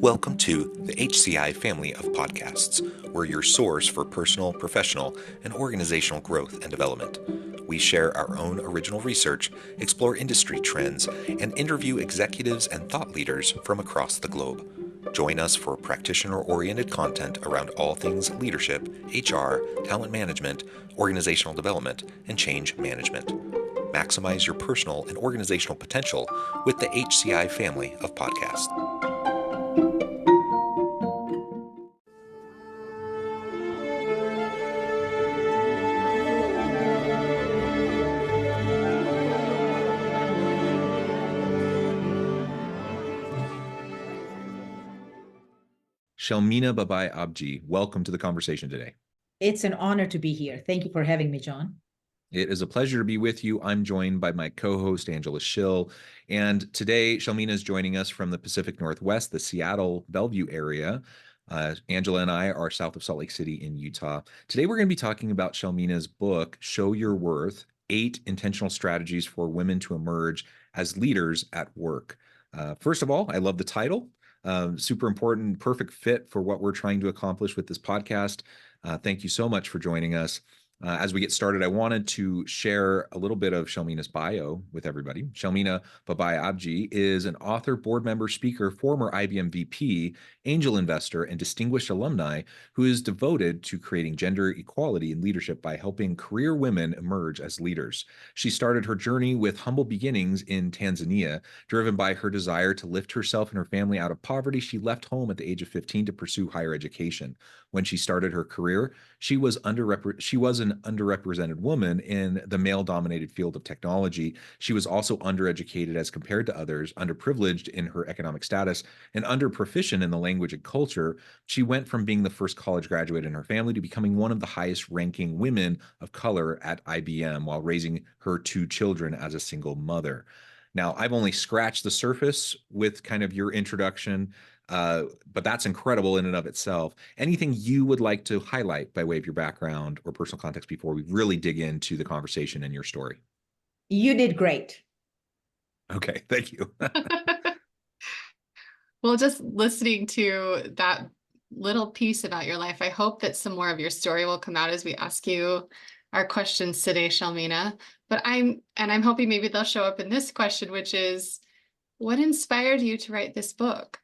Welcome to the HCI family of podcasts. We're your source for personal, professional, and organizational growth and development. We share our own original research, explore industry trends, and interview executives and thought leaders from across the globe. Join us for practitioner-oriented content around all things leadership, HR, talent management, organizational development, and change management. Maximize your personal and organizational potential with the HCI family of podcasts. Shelmina Babai Abji, welcome to the conversation today. It's an honor to be here. Thank you for having me, John. It is a pleasure to be with you. I'm joined by my co-host, Angela Schill. And today, Shelmina is joining us from the Pacific Northwest, the Seattle, Bellevue area. Angela and I are south of Salt Lake City in Utah. Today, we're going to be talking about Shelmina's book, Show Your Worth, 8 Intentional Strategies for Women to Emerge as Leaders at Work. First of all, I love the title. Super important, perfect fit for what we're trying to accomplish with this podcast. Thank you so much for joining us. As we get started, I wanted to share a little bit of Shelmina's bio with everybody. Shelmina Babai Abji is an author, board member, speaker, former IBM VP, angel investor, and distinguished alumni who is devoted to creating gender equality in leadership by helping career women emerge as leaders. She started her journey with humble beginnings in Tanzania. Driven by her desire to lift herself and her family out of poverty, she left home at the age of 15 to pursue higher education. When she started her career, she was an underrepresented woman in the male-dominated field of technology. She was also undereducated as compared to others, underprivileged in her economic status, and underproficient in the language and culture. She went from being the first college graduate in her family to becoming one of the highest-ranking women of color at IBM while raising her 2 children as a single mother. Now, I've only scratched the surface with kind of your introduction, but that's incredible in and of itself. Anything you would like to highlight by way of your background or personal context before we really dig into the conversation and your story? You did great. Okay, thank you. Well, just listening to that little piece about your life, I hope that some more of your story will come out as we ask you our questions today, Shelmina. But I'm hoping maybe they'll show up in this question, which is, what inspired you to write this book?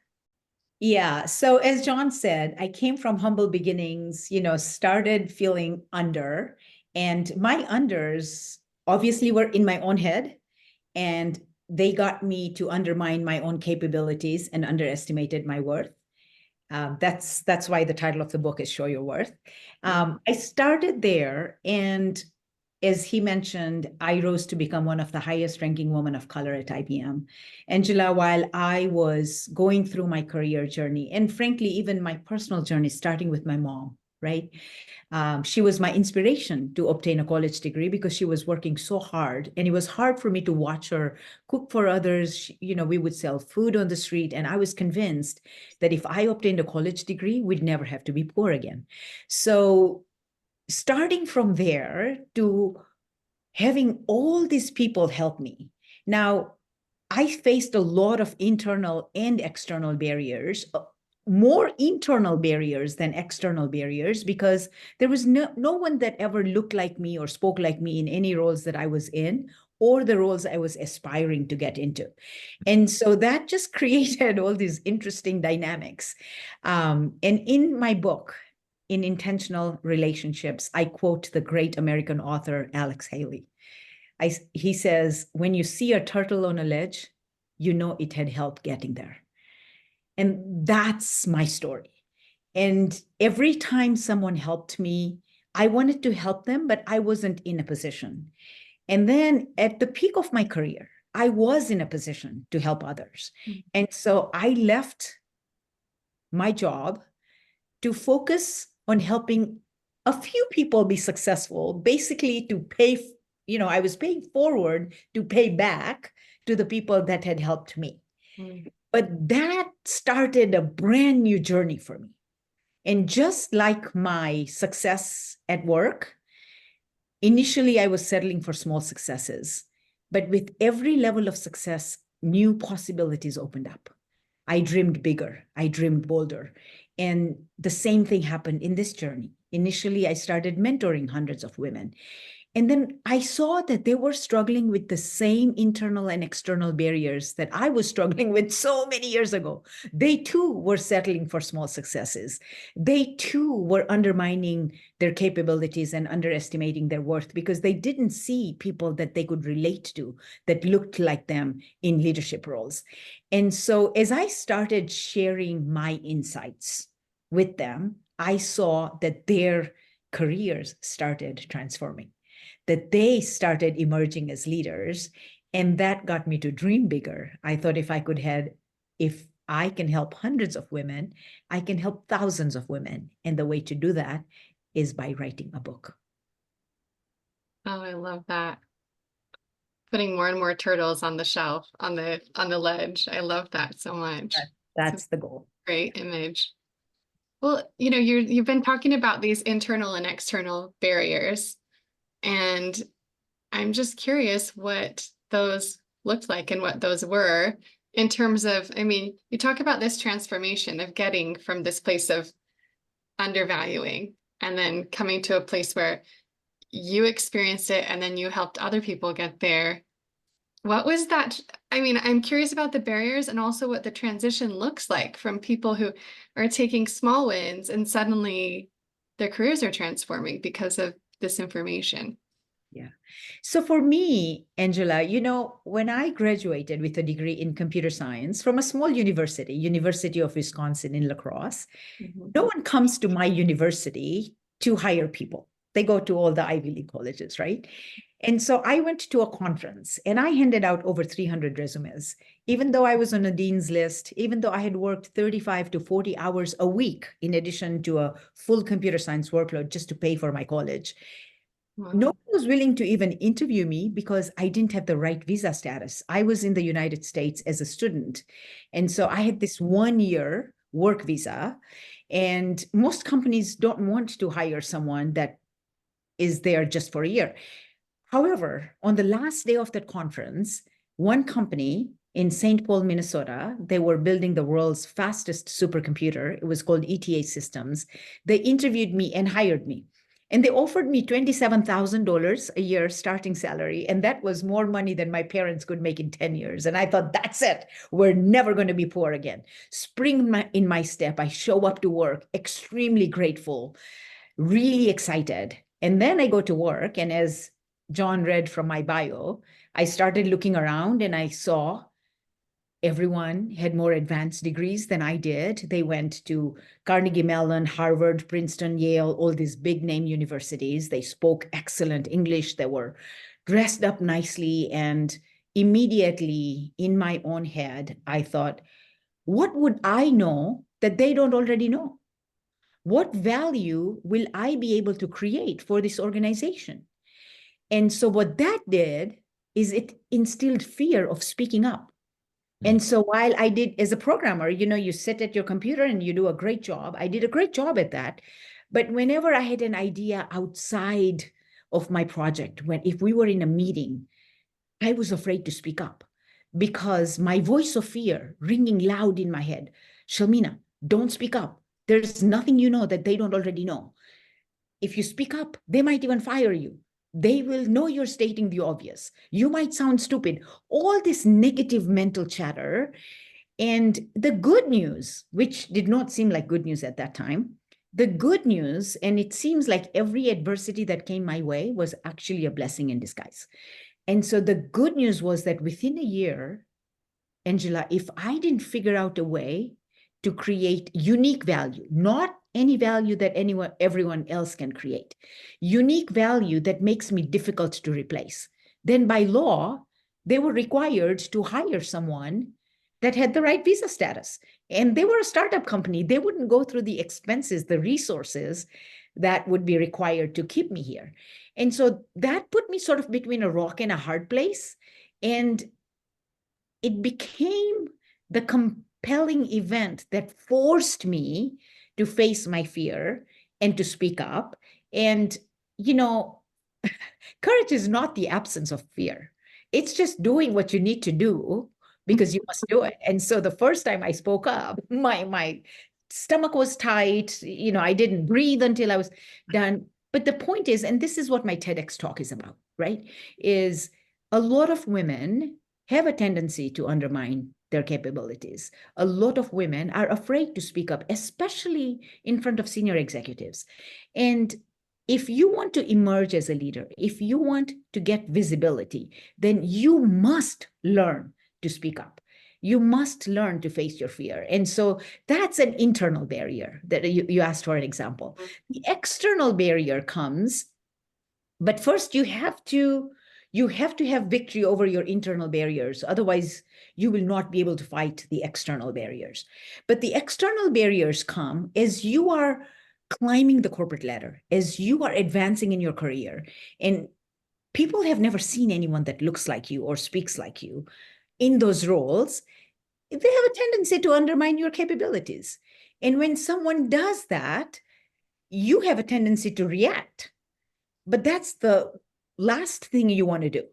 Yeah. So as John said, I came from humble beginnings, started feeling under, and my unders obviously were in my own head, and they got me to undermine my own capabilities and underestimated my worth. That's why the title of the book is Show Your Worth. I started there, and as he mentioned, I rose to become one of the highest ranking women of color at IBM. Angela, while I was going through my career journey, and frankly, even my personal journey, starting with my mom, right? She was my inspiration to obtain a college degree because she was working so hard, and it was hard for me to watch her cook for others. We would sell food on the street, and I was convinced that if I obtained a college degree, we'd never have to be poor again. So starting from there to having all these people help me. Now, I faced a lot of internal and external barriers, more internal barriers than external barriers, because there was no one that ever looked like me or spoke like me in any roles that I was in or the roles I was aspiring to get into. And so that just created all these interesting dynamics. And in my book, In Intentional Relationships, I quote the great American author, Alex Haley. He says, when you see a turtle on a ledge, you know it had help getting there. And that's my story. And every time someone helped me, I wanted to help them, but I wasn't in a position. And then at the peak of my career, I was in a position to help others. And so I left my job to focus on helping a few people be successful, basically to pay, I was paying forward to pay back to the people that had helped me. But that started a brand new journey for me. And just like my success at work, initially I was settling for small successes. But with every level of success, new possibilities opened up. I dreamed bigger. I dreamed bolder. And the same thing happened in this journey. Initially, I started mentoring hundreds of women. And then I saw that they were struggling with the same internal and external barriers that I was struggling with so many years ago. They too were settling for small successes. They too were undermining their capabilities and underestimating their worth because they didn't see people that they could relate to that looked like them in leadership roles. And so as I started sharing my insights with them, I saw that their careers started transforming, that they started emerging as leaders. And that got me to dream bigger. I thought if I can help hundreds of women, I can help thousands of women. And the way to do that is by writing a book. Oh, I love that. Putting more and more turtles on the shelf, on the ledge. I love that so much. That's the goal. Great image. Well, you know, you've been talking about these internal and external barriers, and I'm just curious what those looked like and what those were in terms of, I mean, you talk about this transformation of getting from this place of undervaluing and then coming to a place where you experienced it and then you helped other people get there. What was that? I mean, I'm curious about the barriers and also what the transition looks like from people who are taking small wins and suddenly their careers are transforming because of this information. Yeah. So for me, Angela, you know, when I graduated with a degree in computer science from a small university, University of Wisconsin in La Crosse, no one comes to my university to hire people. They go to all the Ivy League colleges, right? And so I went to a conference and I handed out over 300 resumes, even though I was on a dean's list, even though I had worked 35 to 40 hours a week, in addition to a full computer science workload just to pay for my college. Wow. No one was willing to even interview me because I didn't have the right visa status. I was in the United States as a student. And so I had this 1-year work visa. And most companies don't want to hire someone that is there just for a year. However, on the last day of that conference, one company in St. Paul, Minnesota, they were building the world's fastest supercomputer. It was called ETA Systems. They interviewed me and hired me. And they offered me $27,000 a year starting salary. And that was more money than my parents could make in 10 years. And I thought, that's it. We're never going to be poor again. Spring in my step, I show up to work, extremely grateful, really excited. And then I go to work. And as John read from my bio, I started looking around and I saw everyone had more advanced degrees than I did. They went to Carnegie Mellon, Harvard, Princeton, Yale, all these big name universities. They spoke excellent English. They were dressed up nicely. And immediately in my own head, I thought, what would I know that they don't already know? What value will I be able to create for this organization? And so what that did is it instilled fear of speaking up. And so while I did, as a programmer, you know, you sit at your computer and you do a great job. I did a great job at that. But whenever I had an idea outside of my project, if we were in a meeting, I was afraid to speak up because my voice of fear ringing loud in my head, Shelmina, don't speak up. There's nothing you know that they don't already know. If you speak up, they might even fire you. They will know you're stating the obvious. You might sound stupid. All this negative mental chatter. And the good news, which did not seem like good news at that time, the good news, and it seems like every adversity that came my way was actually a blessing in disguise. And so the good news was that within a year, Angela, if I didn't figure out a way to create unique value, not any value that everyone else can create, unique value that makes me difficult to replace, then by law, they were required to hire someone that had the right visa status. And they were a startup company. They wouldn't go through the expenses, the resources that would be required to keep me here. And so that put me sort of between a rock and a hard place. And it became the compelling event that forced me to face my fear and to speak up. And, you know, courage is not the absence of fear. It's just doing what you need to do because you must do it. And so the first time I spoke up, my stomach was tight. I didn't breathe until I was done. But the point is, and this is what my TEDx talk is about, right? Is a lot of women have a tendency to undermine their capabilities. A lot of women are afraid to speak up, especially in front of senior executives. And if you want to emerge as a leader, if you want to get visibility, then you must learn to speak up. You must learn to face your fear. And so that's an internal barrier that you asked for an example. The external barrier comes, but first you have to have victory over your internal barriers. Otherwise, you will not be able to fight the external barriers. But the external barriers come as you are climbing the corporate ladder, as you are advancing in your career. And people have never seen anyone that looks like you or speaks like you in those roles. They have a tendency to undermine your capabilities. And when someone does that, you have a tendency to react. But that's the last thing you want to do.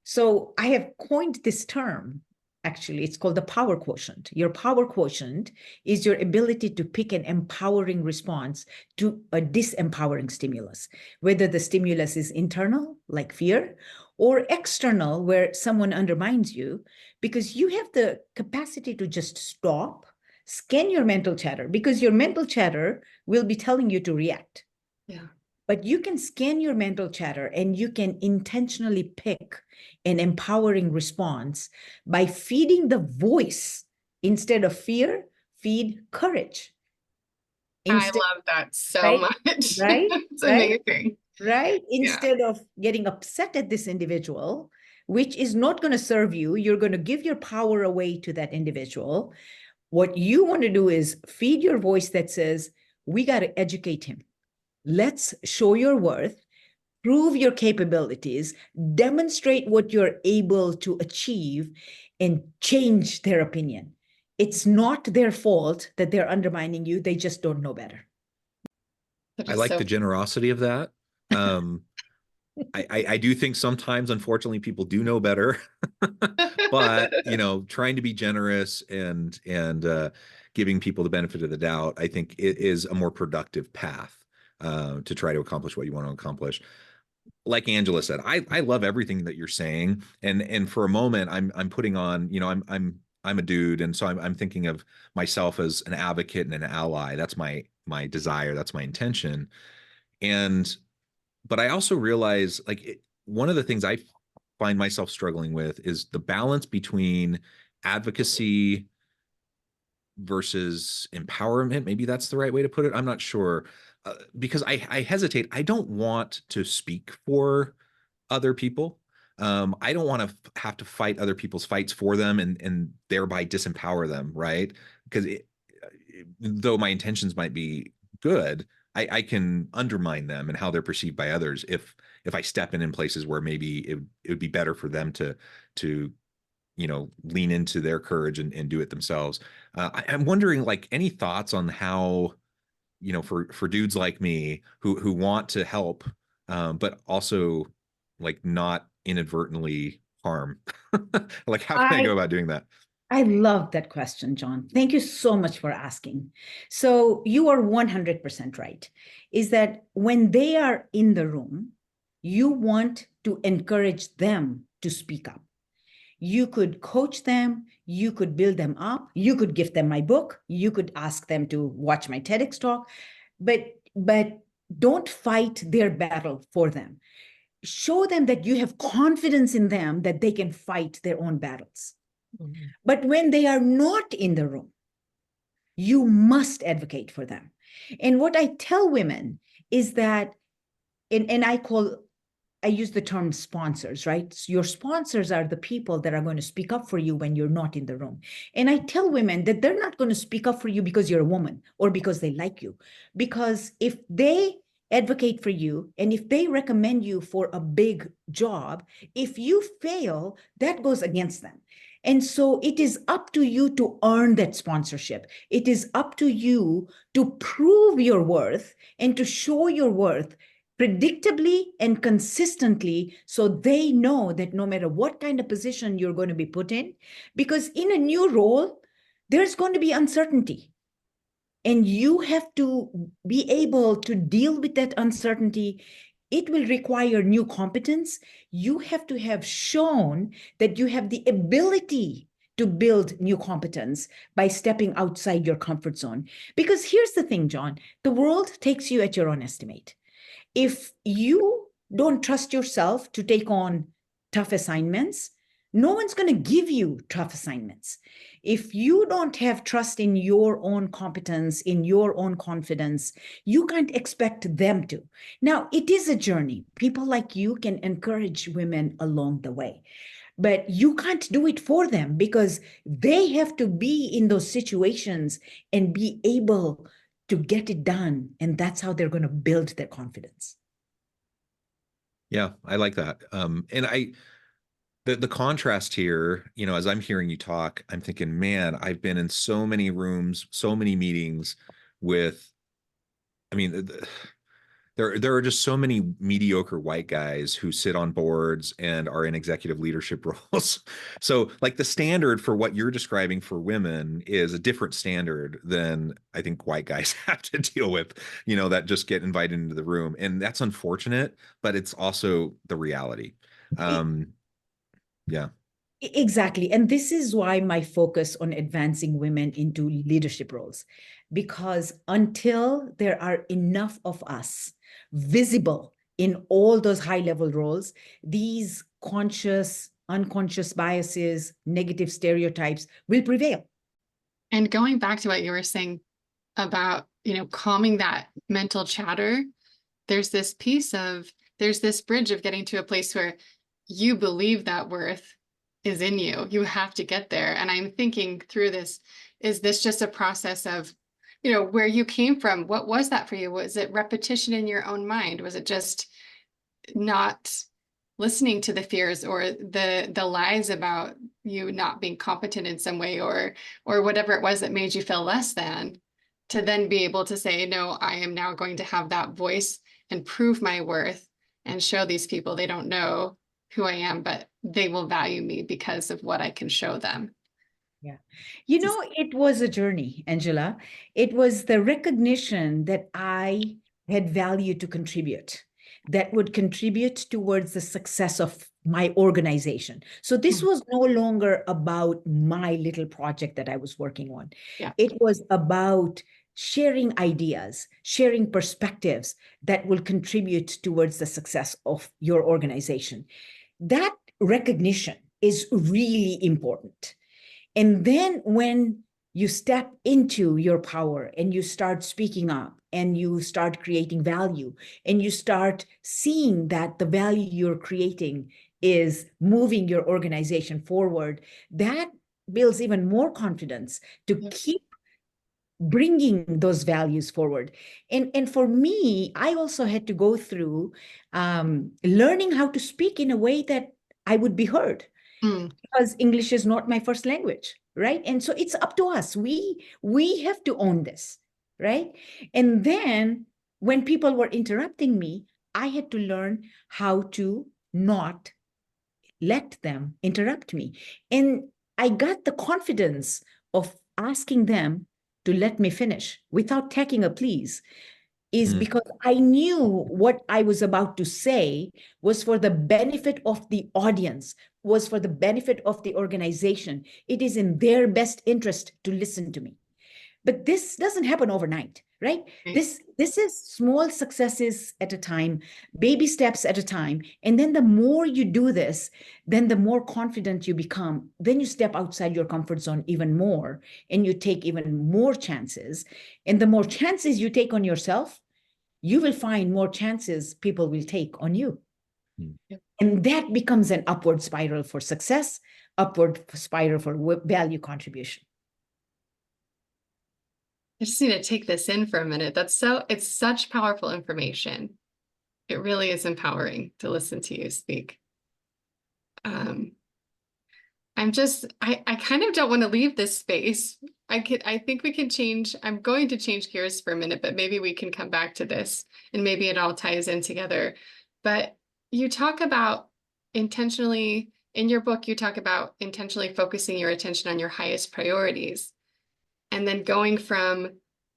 So I have coined this term. Actually, it's called the power quotient. Your power quotient is your ability to pick an empowering response to a disempowering stimulus, whether the stimulus is internal, like fear, or external, where someone undermines you, because you have the capacity to just stop, scan your mental chatter, because your mental chatter will be telling you to react. Yeah. But you can scan your mental chatter and you can intentionally pick an empowering response by feeding the voice. Instead of fear, feed courage. I love that so right, much. Right? It's amazing. Right? Instead of getting upset at this individual, which is not going to serve you, you're going to give your power away to that individual. What you want to do is feed your voice that says, we got to educate him. Let's show your worth, prove your capabilities, demonstrate what you're able to achieve, and change their opinion. It's not their fault that they're undermining you. They just don't know better. I like the generosity of that. I do think sometimes, unfortunately, people do know better, but trying to be generous and giving people the benefit of the doubt, I think it is a more productive path to try to accomplish what you want to accomplish. Like Angela said, I love everything that you're saying, and for a moment, I'm putting on, I'm a dude, and so I'm thinking of myself as an advocate and an ally. That's my desire. That's my intention, but I also realize, one of the things I find myself struggling with is the balance between advocacy versus empowerment. Maybe that's the right way to put it. I'm not sure, because I hesitate. I don't want to speak for other people. I don't want to have to fight other people's fights for them and thereby disempower them, right? Because though my intentions might be good, I can undermine them and how they're perceived by others if I step in places where maybe it would be better for them to lean into their courage and do it themselves. I'm wondering, any thoughts on how, for dudes like me who want to help, but also not inadvertently harm. How can I go about doing that? I love that question, John. Thank you so much for asking. So you are 100% right, is that when they are in the room, you want to encourage them to speak up. You could coach them, you could build them up, you could give them my book, you could ask them to watch my TEDx talk, but don't fight their battle for them. Show them that you have confidence in them, that they can fight their own battles. Mm-hmm. But when they are not in the room, you must advocate for them. And what I tell women is that, and I use the term sponsors, right? So your sponsors are the people that are going to speak up for you when you're not in the room. And I tell women that they're not going to speak up for you because you're a woman or because they like you. Because if they advocate for you and if they recommend you for a big job, if you fail, that goes against them. And so it is up to you to earn that sponsorship. It is up to you to prove your worth and to show your worth predictably and consistently, so they know that no matter what kind of position you're going to be put in, because in a new role, there's going to be uncertainty. And you have to be able to deal with that uncertainty. It will require new competence. You have to have shown that you have the ability to build new competence by stepping outside your comfort zone. Because here's the thing, John, the world takes you at your own estimate. If you don't trust yourself to take on tough assignments, no one's going to give you tough assignments. If you don't have trust in your own competence, in your own confidence, you can't expect them to. Now, it is a journey. People like you can encourage women along the way, but you can't do it for them because they have to be in those situations and be able to get it done. And that's how they're going to build their confidence. Yeah, I like that. The contrast here, as I'm hearing you talk, I'm thinking, man, I've been in so many rooms, so many meetings with, there are just so many mediocre white guys who sit on boards and are in executive leadership roles. So like the standard for what you're describing for women is a different standard than I think white guys have to deal with, that just get invited into the room. And that's unfortunate, but it's also the reality. Yeah. Exactly. And this is why my focus on advancing women into leadership roles, because until there are enough of us visible in all those high-level roles, these conscious, unconscious biases, negative stereotypes will prevail. And going back to what you were saying about, calming that mental chatter, there's this bridge of getting to a place where you believe that worth is in you. You have to get there. And I'm thinking through this, is this just a process of, where you came from? What was that for you? Was it repetition in your own mind? Was it just not listening to the fears or the lies about you not being competent in some way, or whatever it was that made you feel less than, to then be able to say, no, I am now going to have that voice and prove my worth and show these people they don't know who I am, but they will value me because of what I can show them. Yeah. It was a journey, Angela. It was the recognition that I had value to contribute, that would contribute towards the success of my organization. So this was no longer about my little project that I was working on. Yeah. It was about sharing ideas, sharing perspectives that will contribute towards the success of your organization. That recognition is really important. And then when you step into your power and you start speaking up and you start creating value and you start seeing that the value you're creating is moving your organization forward, that builds even more confidence to keep bringing those values forward. And for me, I also had to go through learning how to speak in a way that I would be heard. Because English is not my first language, right? And so it's up to us. We have to own this, right? And then when people were interrupting me, I had to learn how to not let them interrupt me. And I got the confidence of asking them to let me finish without taking a please, is because I knew what I was about to say was for the benefit of the audience, was for the benefit of the organization. It is in their best interest to listen to me. But this doesn't happen overnight, right? This is small successes at a time, baby steps at a time. And then the more you do this, then the more confident you become. Then you step outside your comfort zone even more, and you take even more chances. And the more chances you take on yourself, you will find more chances people will take on you. And that becomes an upward spiral for success, upward spiral for value contribution. I just need to take this in for a minute. It's such powerful information. It really is empowering to listen to you speak. I kind of don't want to leave this space I think we can change. I'm going to change gears for a minute, but maybe we can come back to this and maybe it all ties in together. But you talk about intentionally, in your book, you talk about intentionally focusing your attention on your highest priorities and then going from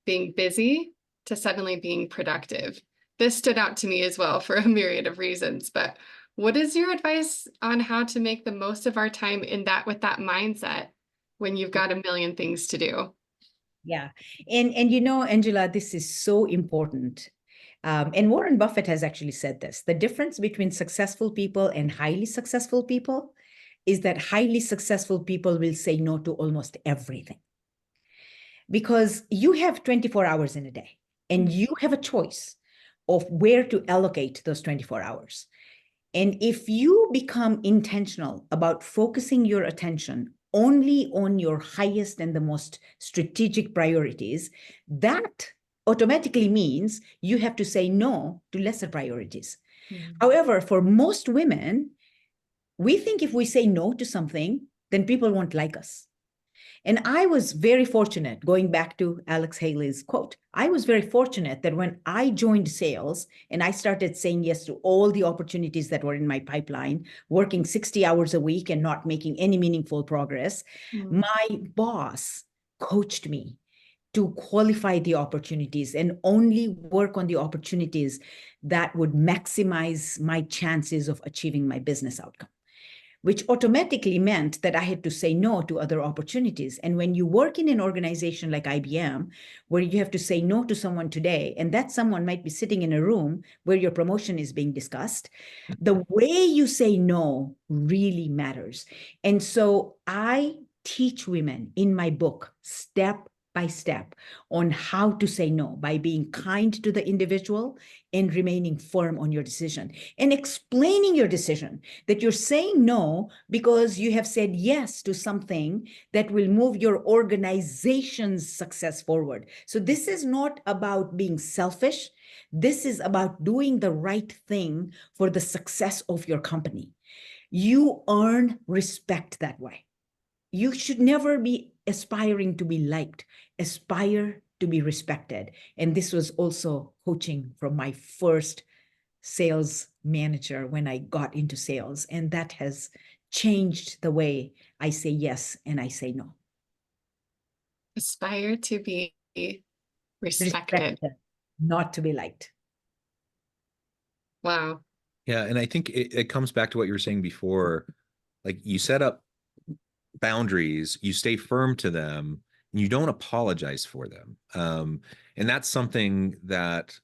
being busy to suddenly being productive. This stood out to me as well for a myriad of reasons, but what is your advice on how to make the most of our time in that with that mindset when you've got a million things to do? Yeah. And you know, Angela, this is so important. And Warren Buffett has actually said this. The difference between successful people and highly successful people is that highly successful people will say no to almost everything. Because you have 24 hours in a day and you have a choice of where to allocate those 24 hours. And if you become intentional about focusing your attention only on your highest and the most strategic priorities, that automatically means you have to say no to lesser priorities. Mm-hmm. However, for most women, we think if we say no to something, then people won't like us. And I was very fortunate, going back to Alex Haley's quote, I was very fortunate that when I joined sales and I started saying yes to all the opportunities that were in my pipeline, working 60 hours a week and not making any meaningful progress, my boss coached me to qualify the opportunities and only work on the opportunities that would maximize my chances of achieving my business outcome, which automatically meant that I had to say no to other opportunities. And when you work in an organization like IBM, where you have to say no to someone today, and that someone might be sitting in a room where your promotion is being discussed, the way you say no really matters. And so I teach women in my book, step by step, on how to say no by being kind to the individual and remaining firm on your decision and explaining your decision, that you're saying no because you have said yes to something that will move your organization's success forward. So this is not about being selfish. This is about doing the right thing for the success of your company. You earn respect that way. You should never be aspiring to be liked. Aspire to be respected. And this was also coaching from my first sales manager when I got into sales. And that has changed the way I say yes and I say no. Aspire to be respected. Not to be liked. Wow. Yeah. And I think it comes back to what you were saying before. Like, you set up boundaries, you stay firm to them, and you don't apologize for them. And that's something that,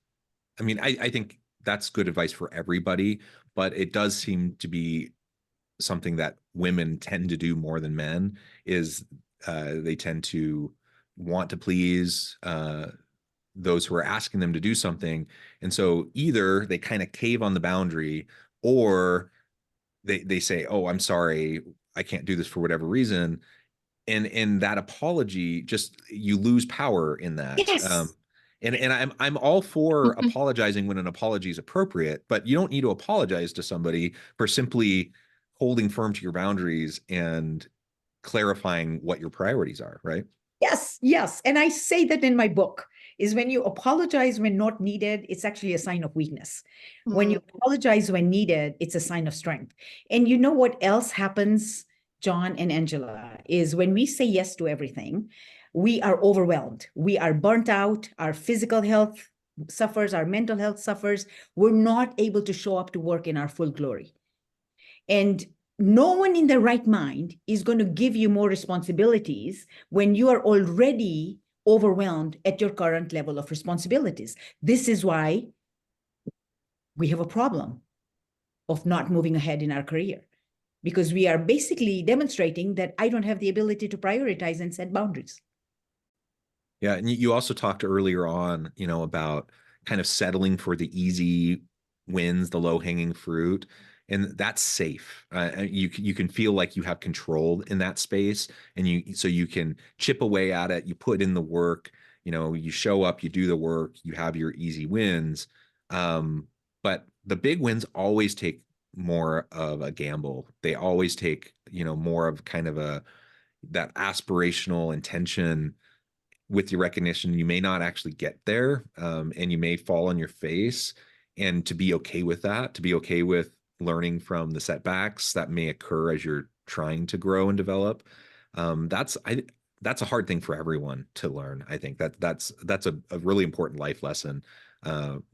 I mean, I think that's good advice for everybody, but it does seem to be something that women tend to do more than men, is they tend to want to please those who are asking them to do something. And so either they kind of cave on the boundary, or they say, oh, I'm sorry, I can't do this for whatever reason. And in that apology, just, you lose power in that. Yes. And I'm all for apologizing when an apology is appropriate, but you don't need to apologize to somebody for simply holding firm to your boundaries and clarifying what your priorities are, right? Yes, yes. And I say that in my book, is when you apologize when not needed, it's actually a sign of weakness. When you apologize when needed, it's a sign of strength. And you know what else happens, John and Angela, is when we say yes to everything, we are overwhelmed. We are burnt out. Our physical health suffers. Our mental health suffers. We're not able to show up to work in our full glory. And no one in their right mind is going to give you more responsibilities when you are already overwhelmed at your current level of responsibilities. This is why we have a problem of not moving ahead in our career, because we are basically demonstrating that I don't have the ability to prioritize and set boundaries. Yeah. And you also talked earlier on, about kind of settling for the easy wins, the low-hanging fruit. And that's safe. You can feel like you have control in that space, and so you can chip away at it. You put in the work. You show up, you do the work, you have your easy wins. But the big wins always take more of a gamble. They always take more of kind of a that aspirational intention with your recognition, you may not actually get there, and you may fall on your face, and to be okay with that, to be okay with learning from the setbacks that may occur as you're trying to grow and develop. That's a hard thing for everyone to learn. I think that's a really important life lesson,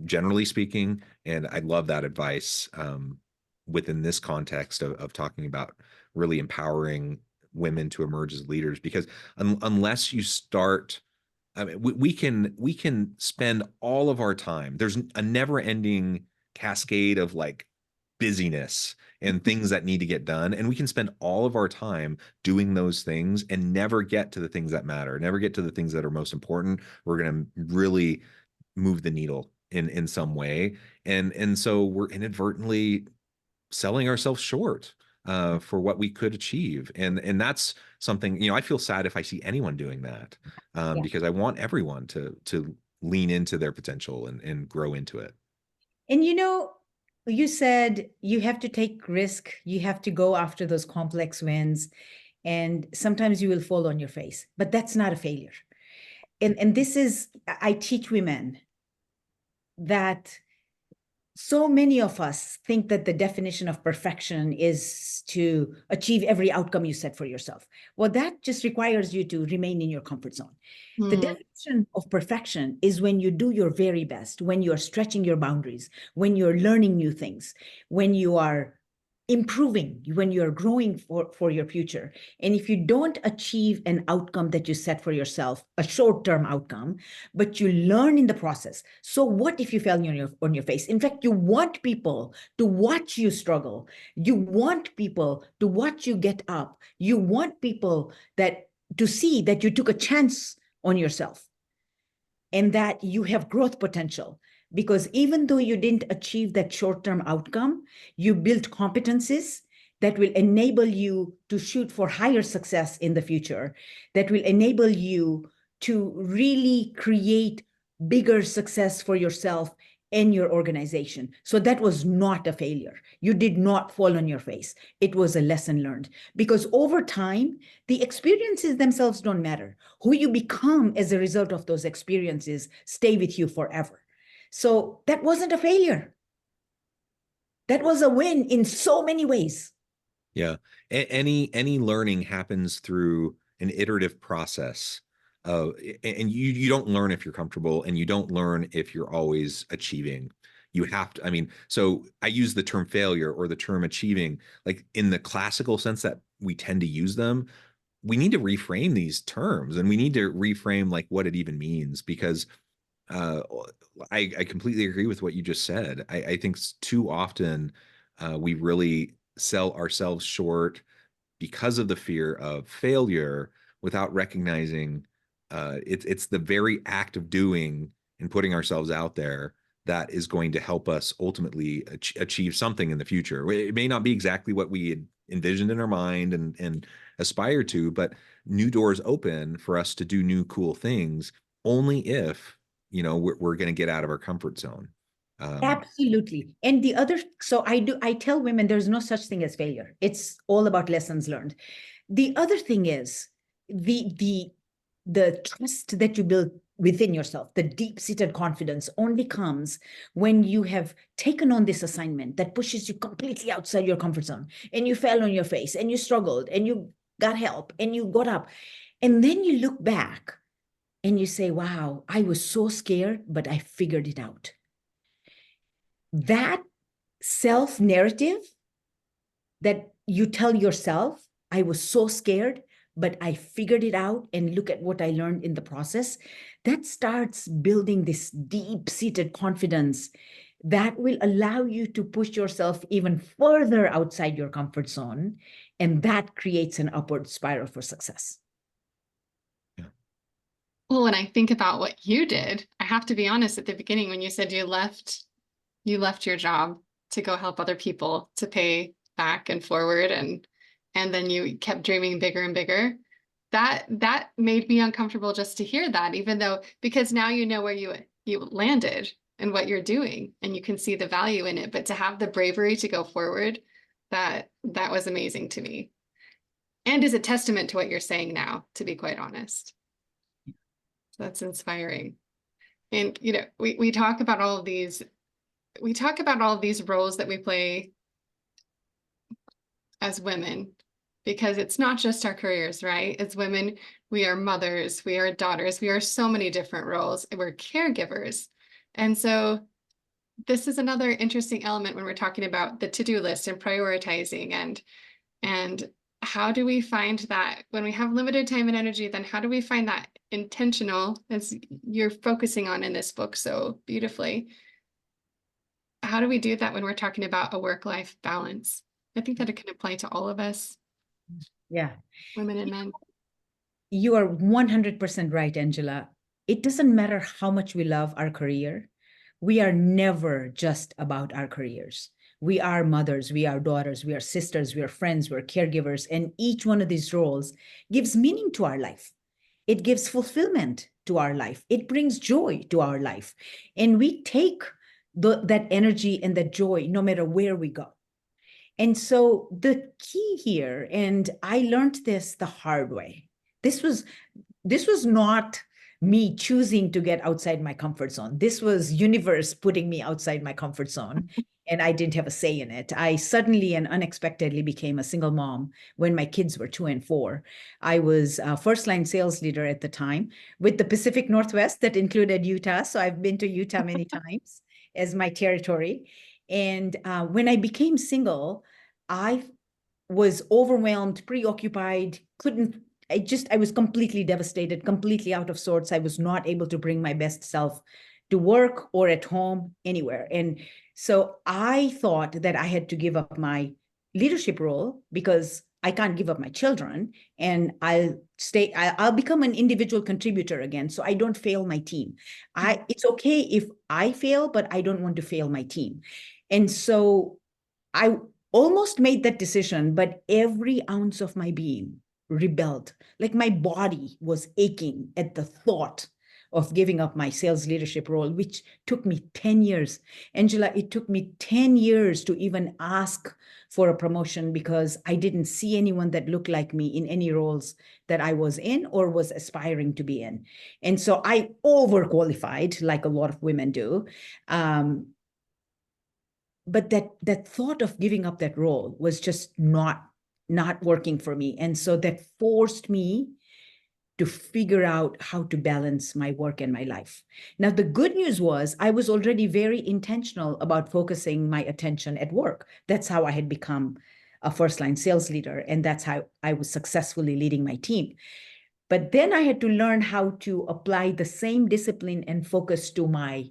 generally speaking. And I love that advice within this context of talking about really empowering women to emerge as leaders, because unless you start, I mean, we can spend all of our time. There's a never ending cascade of like busyness and things that need to get done, and we can spend all of our time doing those things and never get to the things that matter, never get to the things that are most important. We're going to really move the needle in some way, and so we're inadvertently selling ourselves short for what we could achieve. And that's something, I feel sad if I see anyone doing that, Yeah. because I want everyone to lean into their potential and grow into it. And you said you have to take risk, you have to go after those complex wins, and sometimes you will fall on your face, but that's not a failure. And this is, I teach women that so many of us think that the definition of perfection is to achieve every outcome you set for yourself. Well, that just requires you to remain in your comfort zone. The definition of perfection is when you do your very best, when you're stretching your boundaries, when you're learning new things, when you are improving, when you're growing for your future. And if you don't achieve an outcome that you set for yourself, a short-term outcome, but you learn in the process. So what if you fell on your face? In fact, you want people to watch you struggle. You want people to watch you get up. You want people to see that you took a chance on yourself and that you have growth potential. Because even though you didn't achieve that short-term outcome, you built competencies that will enable you to shoot for higher success in the future, that will enable you to really create bigger success for yourself and your organization. So that was not a failure. You did not fall on your face. It was a lesson learned. Because over time, the experiences themselves don't matter. Who you become as a result of those experiences stay with you forever. So that wasn't a failure. That was a win in so many ways. Yeah. Any learning happens through an iterative process. And you don't learn if you're comfortable, and you don't learn if you're always achieving. You have to, I mean, so I use the term failure or the term achieving, like in the classical sense that we tend to use them. We need to reframe these terms, and we need to reframe like what it even means, because uh, I completely agree with what you just said. I think too often we really sell ourselves short because of the fear of failure, without recognizing it's the very act of doing and putting ourselves out there that is going to help us ultimately achieve something in the future. It may not be exactly what we had envisioned in our mind and aspire to, but new doors open for us to do new cool things only if we're going to get out of our comfort zone. Absolutely. And so I tell women there's no such thing as failure. It's all about lessons learned. The other thing is the trust that you build within yourself, the deep-seated confidence only comes when you have taken on this assignment that pushes you completely outside your comfort zone, and you fell on your face and you struggled and you got help and you got up. And then you look back and you say, wow, I was so scared, but I figured it out. That self-narrative that you tell yourself, I was so scared, but I figured it out, and look at what I learned in the process, that starts building this deep-seated confidence that will allow you to push yourself even further outside your comfort zone, and that creates an upward spiral for success. Well, when I think about what you did, I have to be honest, at the beginning, when you said you left your job to go help other people, to pay back and forward, and then you kept dreaming bigger and bigger. That made me uncomfortable just to hear that, even though, because now you know where you landed and what you're doing, and you can see the value in it. But to have the bravery to go forward, that was amazing to me. and is a testament to what you're saying now, to be quite honest. That's inspiring. And, you know, we talk about all of these, roles that we play as women, because it's not just our careers, right? As women, we are mothers, we are daughters, we are so many different roles. We're caregivers. And so this is another interesting element when we're talking about the to-do list and prioritizing, and how do we find that when we have limited time and energy, then how do we find that intentional, as you're focusing on in this book so beautifully? How do we do that when we're talking about a work-life balance? I think that it can apply to all of us. Yeah. Women and men. You are 100% right, Angela. It doesn't matter how much we love our career. We are never just about our careers. We are mothers, we are daughters, we are sisters, we are friends, we're caregivers, and each one of these roles gives meaning to our life. It gives fulfillment to our life. It brings joy to our life. And we take that energy and that joy no matter where we go. And so the key here, and I learned this the hard way. This was not me choosing to get outside my comfort zone. This was universe putting me outside my comfort zone, and I didn't have a say in it. I suddenly and unexpectedly became a single mom when my kids were 2 and 4. I was a first-line sales leader at the time with the Pacific Northwest that included Utah. So I've been to Utah many times as my territory. And when I became single, I was overwhelmed, preoccupied, I was completely devastated, completely out of sorts. I was not able to bring my best self to work or at home, anywhere. And so I thought that I had to give up my leadership role because I can't give up my children, and I'll become an individual contributor again, so I don't fail my team. It's okay if I fail, but I don't want to fail my team. And so I almost made that decision, but every ounce of my being rebelled. Like my body was aching at the thought of giving up my sales leadership role, which took me 10 years. Angela, it took me 10 years to even ask for a promotion because I didn't see anyone that looked like me in any roles that I was in or was aspiring to be in. And so I overqualified, like a lot of women do. But that thought of giving up that role was just not working for me. And so that forced me to figure out how to balance my work and my life. Now, the good news was I was already very intentional about focusing my attention at work. That's how I had become a first-line sales leader, and that's how I was successfully leading my team. But then I had to learn how to apply the same discipline and focus to my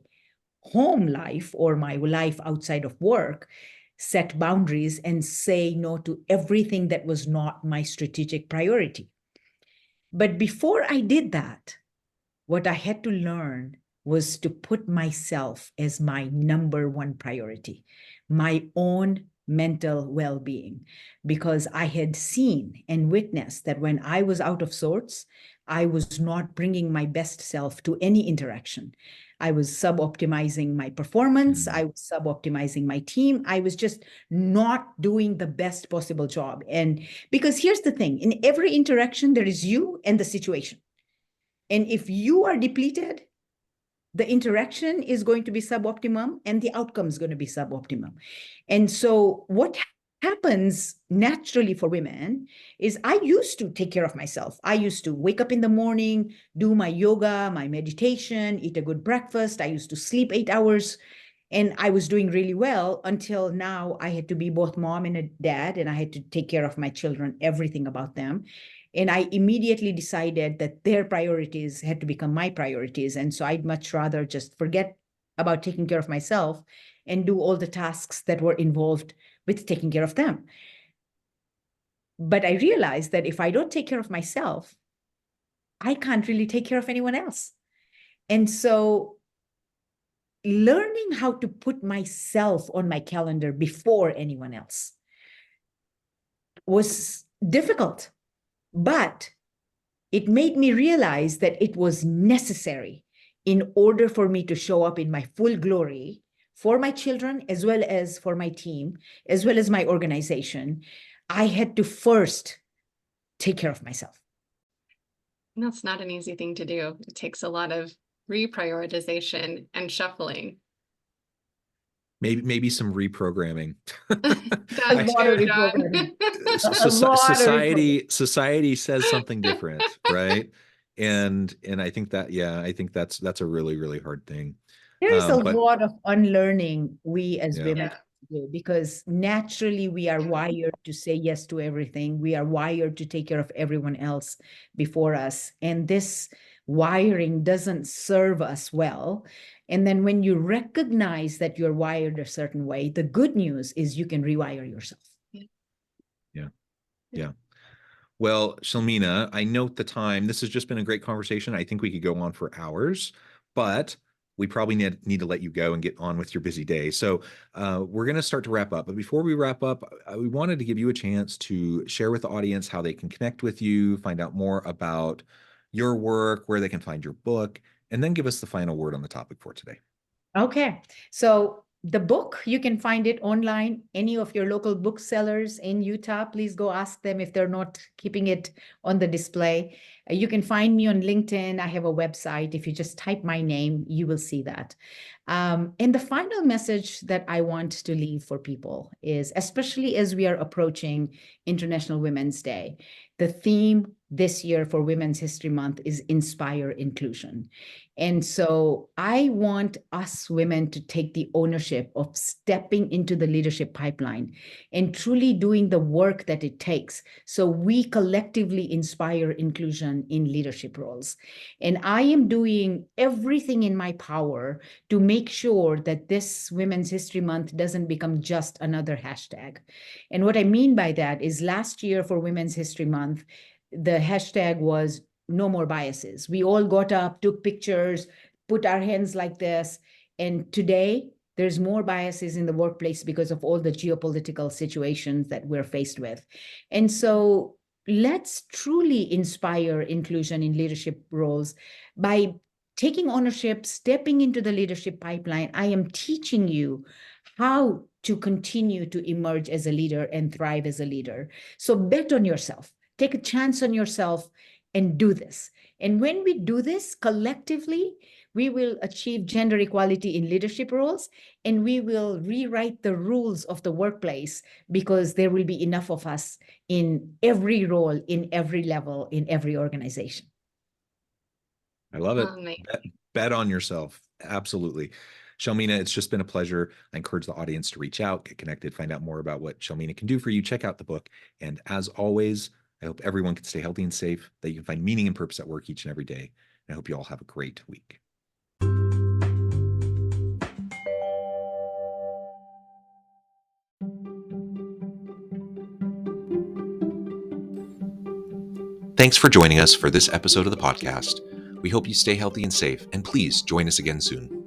home life or my life outside of work, set boundaries, and say no to everything that was not my strategic priority. But before I did that, what I had to learn was to put myself as my number one priority, my own mental well-being, because I had seen and witnessed that when I was out of sorts, I was not bringing my best self to any interaction. I was sub-optimizing my performance. I was sub-optimizing my team. I was just not doing the best possible job. And because here's the thing, in every interaction, there is you and the situation. And if you are depleted, the interaction is going to be suboptimum and the outcome is going to be suboptimum. And so what happens naturally for women is I used to take care of myself. I used to wake up in the morning, do my yoga, my meditation, eat a good breakfast. I used to sleep 8 hours, and I was doing really well until now I had to be both mom and a dad, and I had to take care of my children, everything about them. And I immediately decided that their priorities had to become my priorities. And so I'd much rather just forget about taking care of myself and do all the tasks that were involved with taking care of them. But I realized that if I don't take care of myself, I can't really take care of anyone else. And so learning how to put myself on my calendar before anyone else was difficult, but it made me realize that it was necessary in order for me to show up in my full glory for my children, as well as for my team, as well as my organization. I had to first take care of myself. And that's not an easy thing to do. It takes a lot of reprioritization and shuffling. Maybe some reprogramming. That's true, John. Society says something different, right? And I think that, yeah, I think that's a really, really hard thing. There's a But lot of unlearning we as Yeah. women do, because naturally we are wired to say yes to everything. We are wired to take care of everyone else before us. And this wiring doesn't serve us well. And then when you recognize that you're wired a certain way, the good news is you can rewire yourself. Yeah. Well, Shelmina, I note the time. This has just been a great conversation. I think we could go on for hours, but we probably need to let you go and get on with your busy day. So we're going to start to wrap up. But before we wrap up, we wanted to give you a chance to share with the audience how they can connect with you, find out more about your work, where they can find your book, and then give us the final word on the topic for today. Okay. So the book, you can find it online. Any of your local booksellers in Utah, please go ask them if they're not keeping it on the display. You can find me on LinkedIn. I have a website. If you just type my name, you will see that. And the final message that I want to leave for people is, especially as we are approaching International Women's Day, the theme this year for Women's History Month is Inspire Inclusion. And so I want us women to take the ownership of stepping into the leadership pipeline and truly doing the work that it takes so we collectively inspire inclusion in leadership roles. And I am doing everything in my power to make sure that this Women's History Month doesn't become just another hashtag. And what I mean by that is last year for Women's History Month, the hashtag was no more biases. We all got up, took pictures, put our hands like this. And today, there's more biases in the workplace because of all the geopolitical situations that we're faced with. And so let's truly inspire inclusion in leadership roles by taking ownership, stepping into the leadership pipeline. I am teaching you how to continue to emerge as a leader and thrive as a leader. So bet on yourself. Take a chance on yourself and do this. And when we do this collectively, we will achieve gender equality in leadership roles, and we will rewrite the rules of the workplace because there will be enough of us in every role, in every level, in every organization. I love it. Bet on yourself. Absolutely. Shelmina, it's just been a pleasure. I encourage the audience to reach out, get connected, find out more about what Shelmina can do for you. Check out the book. And as always, I hope everyone can stay healthy and safe, that you can find meaning and purpose at work each and every day. And I hope you all have a great week. Thanks for joining us for this episode of the podcast. We hope you stay healthy and safe, and please join us again soon.